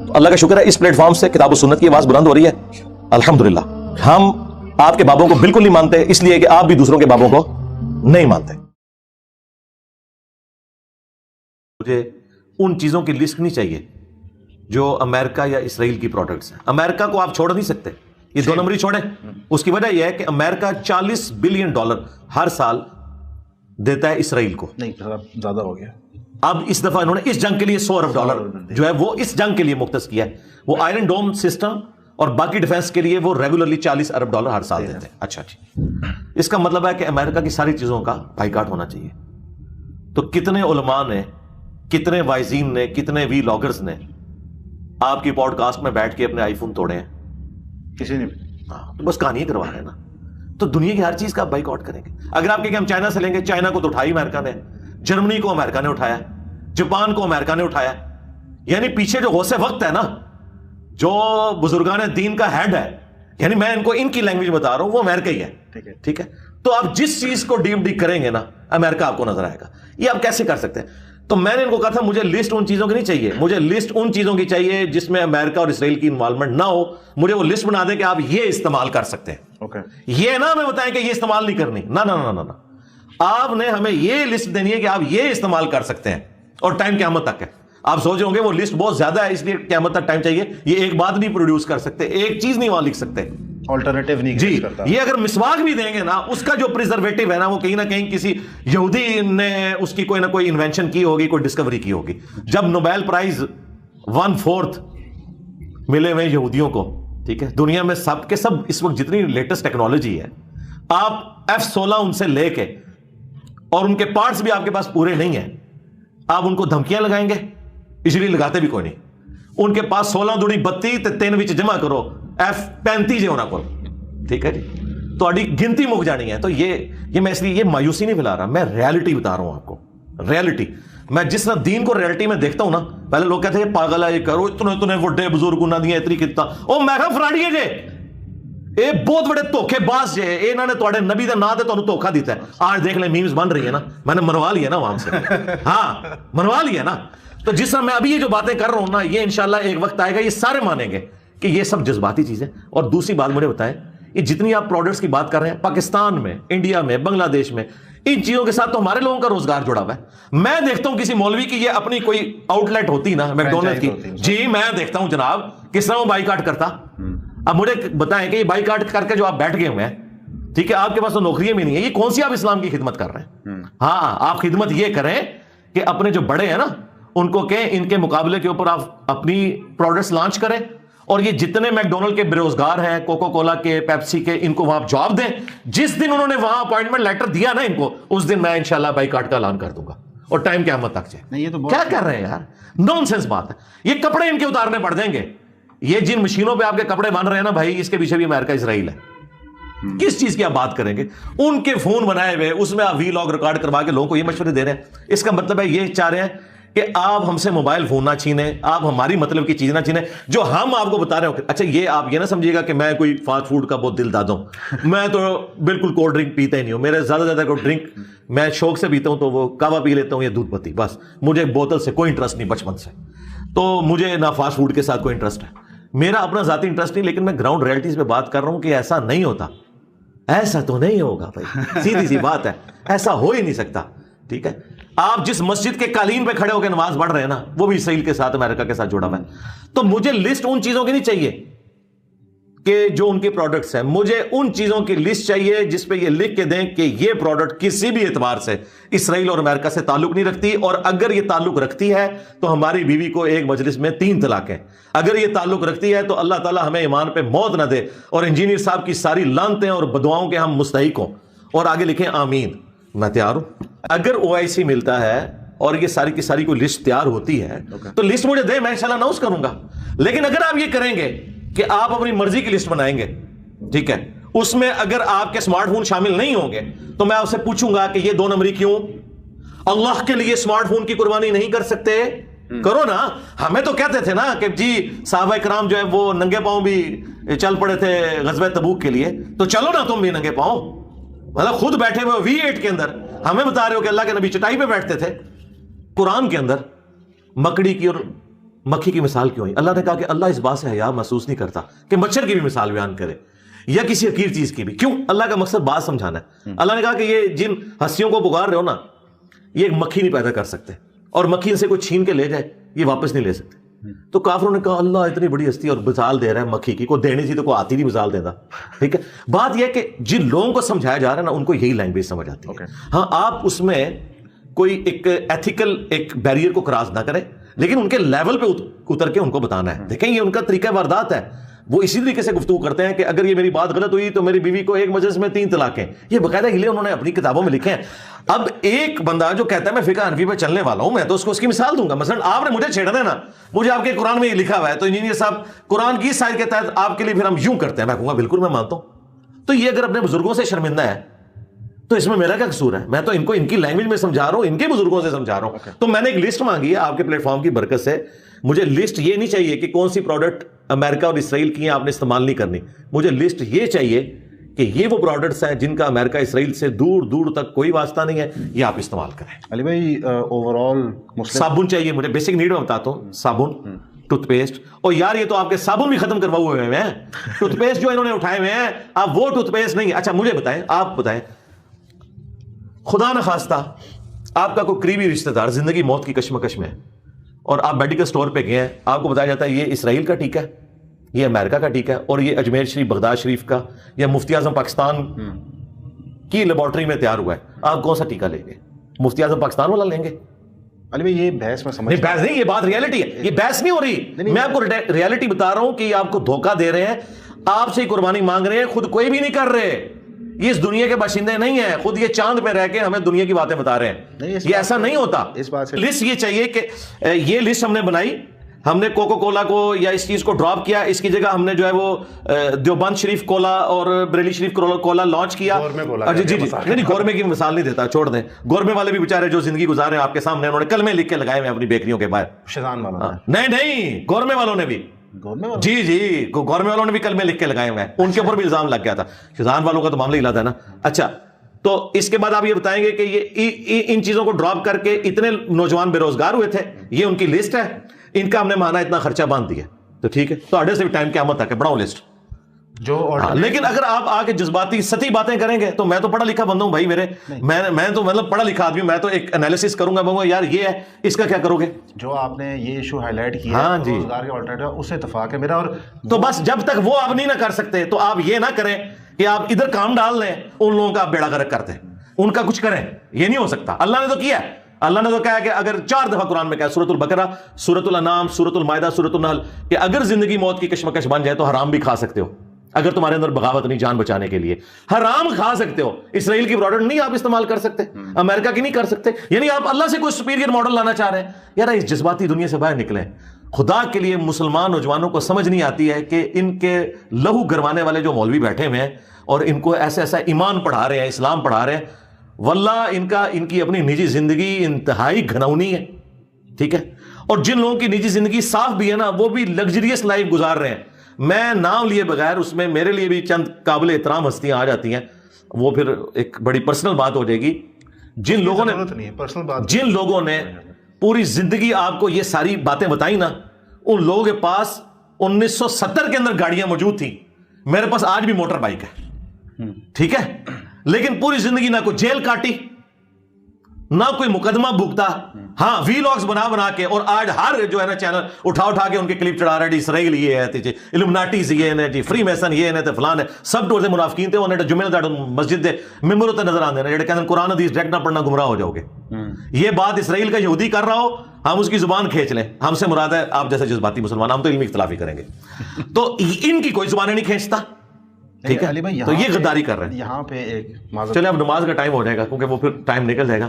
تو اللہ کا شکر ہے اس پلیٹ فارم سے کتاب و سنت کی آواز بلند ہو رہی ہے الحمدللہ. ہم آپ کے بابوں کو بالکل نہیں مانتے اس لیے کہ آپ بھی دوسروں کے بابوں کو نہیں مانتے. مجھے ان چیزوں کی لسٹ نہیں چاہیے جو امریکہ یا اسرائیل کی پروڈکٹس ہیں. امریکہ کو آپ چھوڑ نہیں سکتے, یہ دو نمبری چھوڑیں. اس کی وجہ یہ ہے کہ امریکہ $40 بلین ہر سال دیتا ہے اسرائیل کو. نہیں زیادہ ہو گیا. اب اس دفعہ انہوں نے اس جنگ کے لیے $100 ارب جو ہے وہ اس جنگ کے لیے مختص کیا ہے. وہ آئرن ڈوم سسٹم اور باقی ڈیفنس کے لیے وہ ریگولرلی $40 ارب ہر سال دیتے ہیں. اچھا جی, اس کا مطلب ہے کہ امریکہ کی ساری چیزوں کا بائیکاٹ ہونا چاہیے. تو کتنے علماء نے, کتنے وائزین نے, کتنے وی لاگرز نے آپ کی پوڈ کاسٹ میں بیٹھ کے اپنے آئی فون توڑے ہیں؟ کسی نے بس کہانی کروا رہے ہیں نا. تو دنیا کی ہر چیز کا بائیکاٹ کریں گے. اگر آپ کہ ہم چائنا سے لیں گے, چائنا کو تو اٹھائی امریکہ نے, جرمنی کو امریکہ نے اٹھایا, جاپان کو امریکہ نے اٹھایا. یعنی پیچھے جو غوث وقت ہے نا, جو بزرگان دین کا ہیڈ ہے, یعنی میں ان کو ان کی لینگویج بتا رہا ہوں, وہ امریکہ ہی ہے. ٹھیک ہے, تو آپ جس چیز کو ڈیپ ڈیپ کریں گے نا امریکہ آپ کو نظر آئے گا. یہ آپ کیسے کر سکتے ہیں؟ تو میں نے ان کو کہا تھا مجھے لسٹ ان چیزوں کی نہیں چاہیے, مجھے لسٹ ان چیزوں کی چاہیے جس میں امریکہ اور اسرائیل کی انوالومنٹ نہ ہو. مجھے وہ لسٹ بنا دیں کہ آپ یہ استعمال کر سکتے ہیں. یہ نہ ہمیں بتائیں کہ یہ استعمال نہیں کرنی, نہ, آپ نے ہمیں یہ لسٹ دینی ہے کہ آپ یہ استعمال کر سکتے ہیں اور ٹائم قیامت تک ہے. آپ سوچ ہوں گے وہ لسٹ بہت زیادہ ہے اس لیے قیامت تک ٹائم چاہیے. یہ ایک بات نہیں پروڈیوس کر سکتے, ایک چیز نہیں وہاں لکھ سکتے, آلٹرنیٹیو نہیں جی کرتا. یہ اگر مسواک بھی دیں گے نا, اس کا جو پریزرویٹو ہے نا, وہ کہیں نہ کہیں کسی یہودی نے اس کی کوئی نہ کوئی انوینشن کی ہوگی, کوئی ڈسکوری کی ہوگی. جب نوبیل پرائز 1/4 ملے ہوئے یہودیوں کو, ٹھیک ہے, دنیا میں سب کے سب اس وقت جتنی لیٹسٹ ٹیکنالوجی ہے, آپ F-16 ان سے لے کے, اور ان کے پارٹس بھی آپ کے پاس پورے نہیں ہیں, آپ ان کو دھمکیاں لگائیں گے, اس لیے لگاتے بھی کوئی نہیں. ان کے پاس 16 دوڑی 32 تے 3 وچ جمع کرو F-35 جو ہونا کو, ٹھیک ہے جی, تو اڈی گنتی مک جانی ہے. تو یہ میں اس لیے یہ مایوسی نہیں پھیلا رہا, میں ریالٹی بتا رہا ہوں آپ کو, ریالٹی. میں جس طرح دین کو ریالٹی میں دیکھتا ہوں نا, پہلے لوگ کہتے ہیں پاگل ہے, یہ کرو اتنے وڈے بزرگ نہ دیا اتنی کتا, او میں کہا فراڈی ہے جے, اے بہت بڑے دھوکے باز جے, انہوں نے تواڈے نبی دا نام تے تانوں دھوکا دیتا ہے. آج دیکھ لیں میمز بن رہی ہے نا, میں نے منوا لیا نا وہاں سے, ہاں منوا لیا نا. تو جس طرح میں ابھی یہ جو باتیں کر رہا ہوں نا, یہ انشاءاللہ ایک وقت آئے گا یہ سارے مانیں گے کہ یہ سب جذباتی چیزیں. اور دوسری بات مجھے بتائیں, یہ جتنی آپ پروڈکٹس کی بات کر رہے ہیں پاکستان میں, انڈیا میں, بنگلہ دیش میں, ان چیزوں کے ساتھ تو ہمارے لوگوں کا روزگار جڑا ہوا ہے. میں دیکھتا ہوں کسی مولوی کی یہ اپنی کوئی آؤٹ لیٹ ہوتی نا میکڈونلڈ کی, جی میں دیکھتا ہوں جناب کس طرح وہ بائیکاٹ کرتا. اب مجھے بتائیں کہ یہ بائیکاٹ کر کے جو آپ بیٹھ گئے ہوئے ہیں, ٹھیک ہے, آپ کے پاس تو نوکریاں بھی نہیں ہیں, یہ کون سی آپ اسلام کی خدمت کر رہے ہیں؟ ہاں آپ خدمت یہ کریں کہ اپنے جو بڑے ہیں نا ان کو کہیں ان کے مقابلے کے اوپر آپ اپنی پروڈکٹس لانچ کریں, اور یہ جتنے میکڈونلڈ کے بےروزگار ہیں, کوکو کولا کے, پیپسی کے, ان کو وہاں جاب دیں. جس دن انہوں نے وہاں اپوائنٹمنٹ لیٹر دیا نا ان کو, اس دن میں انشاءاللہ بائیکاٹ کا اعلان کر دوں گا, اور ٹائم قیامت تک جائے. کیا کر رہے ہیں یار, نون سینس بات ہے. یہ کپڑے ان کے اتارنے پڑ جائیں گے, یہ جن مشینوں پہ آپ کے کپڑے بن رہے ہیں نا بھائی, اس کے پیچھے بھی امریکہ اسرائیل ہے. کس چیز کی آپ بات کریں گے؟ ان کے فون بنائے ہوئے, اس میں آپ وی لاگ ریکارڈ کروا کے لوگوں کو یہ مشورے دے رہے ہیں. اس کا مطلب ہے یہ چاہ رہے ہیں کہ آپ ہم سے موبائل فون نہ چھینیں, آپ ہماری مطلب کی چیز نہ چھینیں جو ہم آپ کو بتا رہے ہوں. اچھا یہ آپ یہ نہ سمجھیے گا کہ میں کوئی فاسٹ فوڈ کا بہت دل دادا ہوں, میں تو بالکل کولڈ ڈرنک پیتا ہی نہیں ہوں. میرے زیادہ سے زیادہ کوئی ڈرنک میں شوق سے پیتا ہوں تو وہ کعوہ پی لیتا ہوں یا دودھ پتی, بس. مجھے بوتل سے کوئی انٹرسٹ نہیں بچپن سے, تو مجھے نہ فاسٹ فوڈ کے ساتھ کوئی انٹرسٹ ہے. میرا اپنا ذاتی انٹرسٹ نہیں, لیکن میں گراؤنڈ ریئلٹیز پہ بات کر رہا ہوں کہ ایسا نہیں ہوتا, ایسا تو نہیں ہوگا بھائی, سیدھی سی بات ہے, ایسا ہو ہی نہیں سکتا. ٹھیک ہے, آپ جس مسجد کے قالین پہ کھڑے ہو کے نماز پڑھ رہے ہیں نا, وہ بھی اسرائیل کے ساتھ, امریکہ کے ساتھ جڑا ہوا ہے. تو مجھے لسٹ ان چیزوں کی نہیں چاہیے کہ جو ان کے پروڈکٹس ہیں, مجھے ان چیزوں کی لسٹ چاہیے جس پہ یہ لکھ کے دیں کہ یہ پروڈکٹ کسی بھی اعتبار سے اسرائیل اور امریکہ سے تعلق نہیں رکھتی, اور اگر یہ تعلق رکھتی ہے تو ہماری بیوی کو ایک مجلس میں 3 طلاق ہیں. اگر یہ تعلق رکھتی ہے تو اللہ تعالیٰ ہمیں ایمان پہ موت نہ دے, اور انجینئر صاحب کی ساری لعنتیں اور بدعاؤں کے ہم مستحق ہوں. اور آگے لکھیں آمین. میں تیار ہوں. اگر OIC ملتا ہے اور یہ ساری کی ساری کوئی لسٹ تیار ہوتی ہے تو لسٹ مجھے دے, میں انشاءاللہ اناؤنس کروں گا. لیکن اگر آپ یہ کریں گے کہ آپ اپنی مرضی کی لسٹ بنائیں گے, ٹھیک ہے, اس میں اگر آپ کے اسمارٹ فون شامل نہیں ہوں گے تو میں آپ سے پوچھوں گا کہ یہ 2 نمبری کیوں؟ اللہ کے لیے اسمارٹ فون کی قربانی نہیں کر سکتے؟ کرو نا. ہمیں تو کہتے تھے نا کہ جی صحابہ کرام جو ہے وہ ننگے پاؤں بھی چل پڑے تھے غزوہ تبوک کے لیے, تو چلو نا تم بھی ننگے پاؤں. مطلب خود بیٹھے ہوئے V8 کے اندر ہمیں بتا رہے ہو کہ اللہ کے نبی چٹائی پہ بیٹھتے تھے. قرآن کے اندر مکڑی کی اور مکھی کی مثال کیوں ہوئی؟ اللہ نے کہا کہ اللہ اس بات سے حیا محسوس نہیں کرتا کہ مچھر کی بھی مثال بیان کرے یا کسی حقیر چیز کی بھی. کیوں؟ اللہ کا مقصد بات سمجھانا ہے. اللہ نے کہا کہ یہ جن ہستیوں کو پکار رہے ہو نا، یہ ایک مکھی نہیں پیدا کر سکتے، اور مکھی ان سے کوئی چھین کے لے جائے یہ واپس نہیں لے سکتے. تو کافروں نے کہا اللہ اتنی بڑی ہستی اور مثال دے رہا ہے مکھی کی، کوئی دینی تھی تو کوئی آتی نہیں مثال دیتا. ٹھیک ہے، بات یہ ہے کہ جن لوگوں کو سمجھایا جا رہا ہے نا ان کو یہی لینگویج سمجھ آتی ہے. ہاں آپ اس میں کوئی ایک ایتھیکل ایک بیریئر کو کراس نہ کریں، لیکن ان کے لیول پہ اتر کے ان کو بتانا ہے. دیکھیں یہ ان کا طریقہ واردات ہے، وہ اسی طریقے سے گفتگو کرتے ہیں کہ اگر یہ میری بات غلط ہوئی تو میری بیوی کو ایک مجلس میں 3 طلاقیں. یہ باقاعدہ ہلے انہوں نے اپنی کتابوں میں لکھے ہیں. اب ایک بندہ جو کہتا ہے میں فقہ حنفی پہ چلنے والا ہوں، میں تو اس کی مثال دوں گا. مثلا آپ نے مجھے چھیڑ دینا، مجھے آپ کے قرآن میں یہ لکھا ہوا ہے تو انجینئر صاحب قرآن کی سائد کے تحت آپ کے لیے پھر ہم یوں کرتے ہیں. میں کہوں گا بالکل میں مانتا ہوں. تو یہ اگر اپنے بزرگوں سے شرمندہ ہے تو اس میں میرا کیا قصور ہے؟ میں تو ان کو ان کی لینگویج میں سمجھا رہا ہوں، ان کے بزرگوں سے سمجھا رہا ہوں. تو میں نے ایک لسٹ مانگی ہے آپ کے پلیٹ فارم کی برکت سے. مجھے لسٹ یہ نہیں چاہیے کہ کون سی پروڈکٹ امریکہ اور اسرائیل کی ہیں آپ نے استعمال نہیں کرنی. مجھے لسٹ یہ چاہیے کہ یہ وہ پروڈکٹس ہیں جن کا امریکہ اسرائیل سے دور دور تک کوئی واسطہ نہیں ہے، یہ آپ استعمال کریں. علی بھائی اوور آل صابن چاہیے مجھے، بیسک نیڈ میں بتاتا ہوں. صابن، ٹوتھ پیسٹ، اور یار یہ تو آپ کے صابن بھی ختم کروا ہوئے ہیں. ٹوتھ پیسٹ جو انہوں نے اٹھائے ہوئے ہیں اب وہ ٹوتھ پیسٹ نہیں ہے. اچھا مجھے بتائیں، آپ بتائیں خدا نخواستہ آپ کا کوئی قریبی رشتہ دار زندگی موت کی کشمکش میں ہے اور آپ میڈیکل سٹور پہ گئے ہیں، آپ کو بتایا جاتا ہے یہ اسرائیل کا ٹیکہ ہے، یہ امریکہ کا ٹیکہ ہے، اور یہ اجمیر شریف بغداد شریف کا یا مفتی اعظم پاکستان کی لیبارٹری میں تیار ہوا ہے. آپ کون سا ٹیکہ لیں گے؟ مفتی اعظم پاکستان والا لیں گے؟ علی بھائی یہ بحث میں سمجھ نہیں، بحث نہیں، یہ بات ریالٹی ہے، یہ بحث نہیں ہو رہی. میں آپ کو ریالٹی بتا رہا ہوں کہ یہ آپ کو دھوکہ دے رہے ہیں، آپ سے قربانی مانگ رہے ہیں، خود کوئی بھی نہیں کر رہے. یہ اس دنیا کے باشندے نہیں ہیں، خود یہ چاند پہ رہ کے ہمیں دنیا کی باتیں بتا رہے ہیں. یہ ایسا نہیں ہوتا. لسٹ یہ چاہیے کہ یہ لسٹ ہم نے بنائی، ہم نے کوکو کولا کو یا اس چیز کو ڈراپ کیا، اس کی جگہ ہم نے جو ہے وہ دیوبند شریف کولا اور بریلی شریف کولا لانچ کیا. جی جی نہیں، گورمے کی مثال نہیں دیتا، چھوڑ دیں. گورمے والے بھی بیچارے جو زندگی گزار رہے ہیں آپ کے سامنے، انہوں نے کلمے لکھ کے لگائے ہوئے اپنی بیکریوں کے باہر. شیطان والا نہیں، گورمے والوں نے بھی، جی جی گورمے والوں نے بھی کلمے لکھ کے لگائے ہوئے ہیں، ان کے اوپر بھی الزام لگ گیا تھا. شیطان والوں کا تو معاملہ ہی ہے نا. اچھا تو اس کے بعد آپ یہ بتائیں گے کہ یہ ان چیزوں کو ڈراپ کر کے اتنے نوجوان بے روزگار ہوئے تھے، یہ ان کی لسٹ ہے، ان کا ہم نے مانا اتنا خرچہ باندھ دیا. تو ٹھیک ہے، تو آڈر سے بھی ٹائم قیامت تک ہے، بڑھاؤ لسٹ. لیکن اگر آپ آگے جذباتی سطحی باتیں کریں گے تو میں تو پڑھا لکھا بندہ ہوں بھائی، میں تو مطلب پڑھا لکھا آدمی ہوں، میں تو ایک انالیسس کروں گا، بولوں یار یہ ہے، اس کا کیا کرو گے؟ جو آپ نے یہ ایشو ہائی لائٹ کیا ہے روزگار کے آلٹرنیٹو، اس سے اتفاق ہے میرا. اور تو بس جب تک وہ آپ نہیں نہ کر سکتے تو آپ یہ نہ کریں کہ آپ ادھر کام ڈال لیں، ان لوگوں کا آپ بیڑا غرق کرتے ہیں، ان کا کچھ کریں. یہ نہیں ہو سکتا. اللہ نے تو کیا ہے، اللہ نے تو کہا کہ اگر 4 دفعہ قرآن میں کہا، سورۃ البقرہ، سورۃ الانعام، سورۃ المائدہ، سورۃ النحل، کہ اگر زندگی موت کی کشمکش بن جائے تو حرام بھی کھا سکتے ہو، اگر تمہارے اندر بغاوت نہیں، جان بچانے کے لیے حرام کھا سکتے ہو. اسرائیل کی پروڈکٹ نہیں آپ استعمال کر سکتے، امریکہ کی نہیں کر سکتے. یعنی آپ اللہ سے کوئی سپیریئر ماڈل لانا چاہ رہے ہیں. یار اس جذباتی دنیا سے باہر نکلیں. خدا کے لیے مسلمان نوجوانوں کو سمجھ نہیں آتی ہے کہ ان کے لہو گروانے والے جو مولوی بیٹھے ہوئے ہیں اور ان کو ایسا ایسا ایمان پڑھا رہے ہیں، اسلام پڑھا رہے ہیں، واللہ ان کی اپنی نجی زندگی انتہائی گھنونی ہے. ٹھیک ہے، اور جن لوگوں کی نجی زندگی صاف بھی ہے نا، وہ بھی لگژریس لائف گزار رہے ہیں. میں نام لیے بغیر اس میں میرے لیے بھی چند قابل احترام ہستیاں آ جاتی ہیں، وہ پھر ایک بڑی پرسنل بات ہو جائے گی. جن لوگوں نے پوری زندگی آپ کو یہ ساری باتیں بتائی نا، ان لوگوں کے پاس 1970 کے اندر گاڑیاں موجود تھیں، میرے پاس آج بھی موٹر بائک ہے. ٹھیک ہے، لیکن پوری زندگی نہ کوئی جیل کاٹی، نہ کوئی مقدمہ بھگتا. ہاں وی لاگز بنا کے، اور آج ہر جو ہے نا چینل اٹھا کے ان کے کلپ چڑھا رہا ہے، جی اسرائیل یہ ہے جی، الومناٹیز یہ ہے جی، فری میسن یہ ہے تے فلان ہے، سب ٹور دے منافقین تے انہاں جمعے دے مسجد دے ممبر تے نظر آندے نے جڑے کہندے قرآن حدیث ڈائریکٹ نہ پڑھنا گمراہ ہو جاؤ گے. یہ بات اسرائیل کا یہودی کر رہا ہو، ہم اس کی زبان کھینچ لیں، ہم سے مراد ہے آپ جیسے جذباتی مسلمان، ہم تو علمی اختلافی کریں گے. تو ان کی کوئی زبانیں نہیں کھینچتا. ٹھیک ہے، تو یہ غداری کر رہے ہیں. یہاں پہ ایک چلے اب نماز کا ٹائم ہو جائے گا کیونکہ وہ پھر ٹائم نکل جائے گا.